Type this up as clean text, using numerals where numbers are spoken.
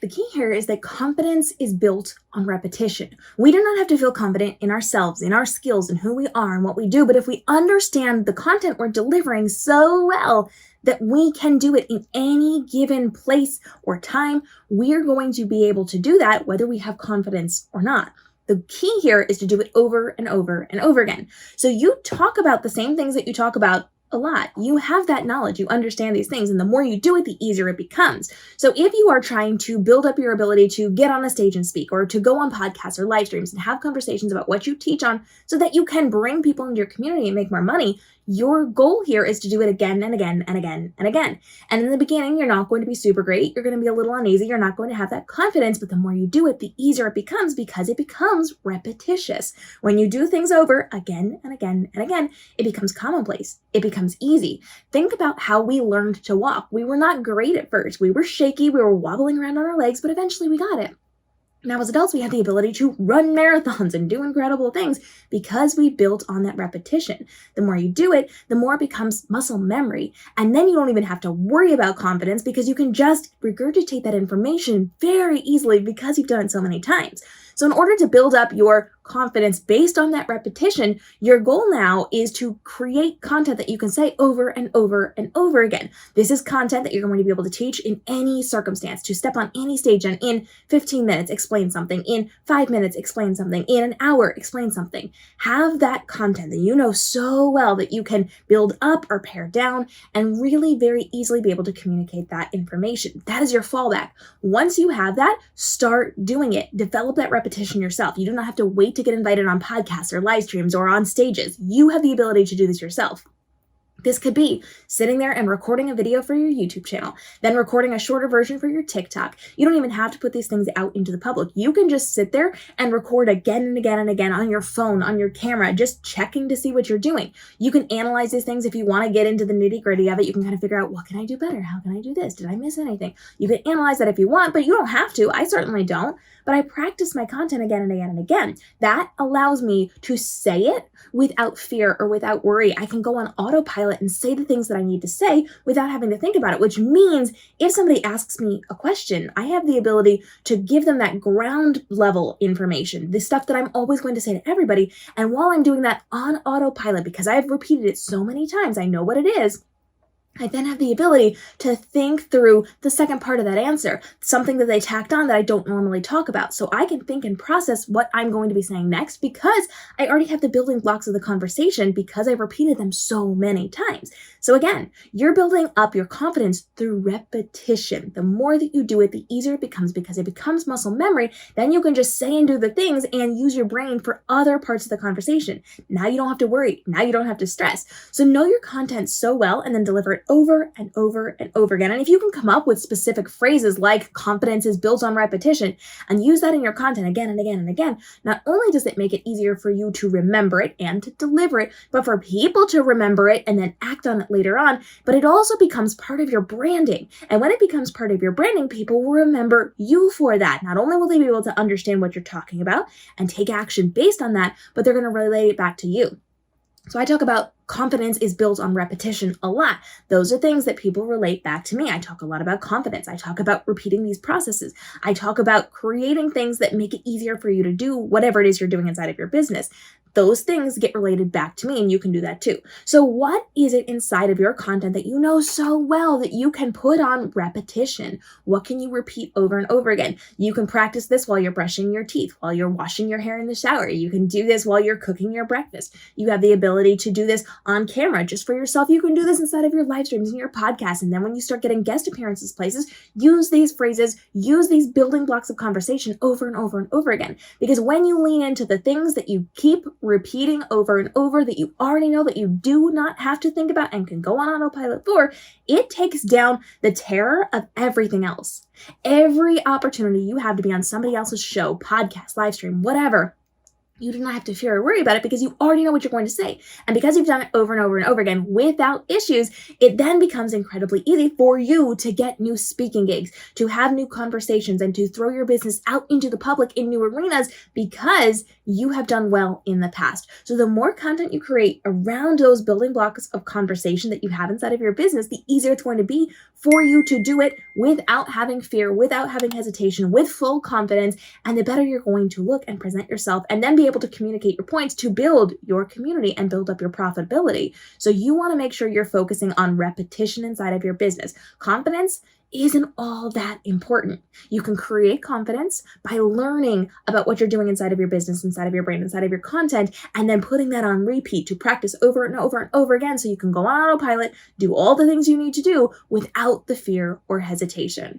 The key here is that confidence is built on repetition. We do not have to feel confident in ourselves, in our skills, and who we are and what we do. But if we understand the content we're delivering so well that we can do it in any given place or time, we're going to be able to do that whether we have confidence or not. The key here is to do it over and over and over again. So you talk about the same things that you talk about a lot. You have that knowledge, you understand these things, and the more you do it, the easier it becomes. So if you are trying to build up your ability to get on a stage and speak, or to go on podcasts or live streams and have conversations about what you teach on so that you can bring people into your community and make more money, your goal here is to do it again and again and again and again. And in the beginning, you're not going to be super great. You're going to be a little uneasy. You're not going to have that confidence, but the more you do it, the easier it becomes because it becomes repetitious. When you do things over again and again and again, it becomes commonplace. It becomes easy. Think about how we learned to walk. We were not great at first. We were shaky. We were wobbling around on our legs, but eventually we got it. Now, as adults, we have the ability to run marathons and do incredible things because we built on that repetition. The more you do it, the more it becomes muscle memory. And then you don't even have to worry about confidence because you can just regurgitate that information very easily because you've done it so many times. So in order to build up your confidence based on that repetition, your goal now is to create content that you can say over and over and over again. This is content that you're going to be able to teach in any circumstance, to step on any stage and in 15 minutes explain something, in 5 minutes explain something, in an hour explain something. Have that content that you know so well that you can build up or pare down and really very easily be able to communicate that information. That is your fallback. Once you have that, start doing it. Develop that repetition yourself. You do not have to wait to get invited on podcasts or live streams or on stages. You have the ability to do this yourself. This could be sitting there and recording a video for your YouTube channel, then recording a shorter version for your TikTok. You don't even have to put these things out into the public. You can just sit there and record again and again and again on your phone, on your camera, just checking to see what you're doing. You can analyze these things if you want to get into the nitty-gritty of it. You can kind of figure out, what can I do better? How can I do this? Did I miss anything? You can analyze that if you want, but you don't have to. I certainly don't. But I practice my content again and again and again. That allows me to say it without fear or without worry. I can go on autopilot and say the things that I need to say without having to think about it, which means if somebody asks me a question, I have the ability to give them that ground level information, the stuff that I'm always going to say to everybody. And while I'm doing that on autopilot, because I've repeated it so many times, I know what it is, I then have the ability to think through the second part of that answer, something that they tacked on that I don't normally talk about. So I can think and process what I'm going to be saying next because I already have the building blocks of the conversation because I've repeated them so many times. So again, you're building up your confidence through repetition. The more that you do it, the easier it becomes because it becomes muscle memory. Then you can just say and do the things and use your brain for other parts of the conversation. Now you don't have to worry. Now you don't have to stress. So know your content so well and then deliver it over and over and over again. And if you can come up with specific phrases like confidence is built on repetition and use that in your content again and again and again, not only does it make it easier for you to remember it and to deliver it, but for people to remember it and then act on it later on, but it also becomes part of your branding. And when it becomes part of your branding, people will remember you for that. Not only will they be able to understand what you're talking about and take action based on that, but they're going to relate it back to you. So I talk about confidence is built on repetition a lot. Those are things that people relate back to me. I talk a lot about confidence. I talk about repeating these processes. I talk about creating things that make it easier for you to do whatever it is you're doing inside of your business. Those things get related back to me, and you can do that too. So what is it inside of your content that you know so well that you can put on repetition? What can you repeat over and over again? You can practice this while you're brushing your teeth, while you're washing your hair in the shower. You can do this while you're cooking your breakfast. You have the ability to do this on camera just for yourself. You can do this inside of your live streams and your podcasts. And then when you start getting guest appearances places, use these phrases, use these building blocks of conversation over and over and over again. Because when you lean into the things that you keep repeating over and over that you already know that you do not have to think about and can go on autopilot for, it takes down the terror of everything else. Every opportunity you have to be on somebody else's show, podcast, live stream, whatever, you do not have to fear or worry about it because you already know what you're going to say. And because you've done it over and over and over again without issues, it then becomes incredibly easy for you to get new speaking gigs, to have new conversations, and to throw your business out into the public in new arenas because you have done well in the past. So the more content you create around those building blocks of conversation that you have inside of your business, the easier it's going to be for you to do it without having fear, without having hesitation, with full confidence, and the better you're going to look and present yourself and then be able to communicate your points to build your community and build up your profitability. So you want to make sure you're focusing on repetition inside of your business. Confidence isn't all that important. You can create confidence by learning about what you're doing inside of your business, inside of your brain, inside of your content, and then putting that on repeat to practice over and over and over again so you can go on autopilot, do all the things you need to do without the fear or hesitation.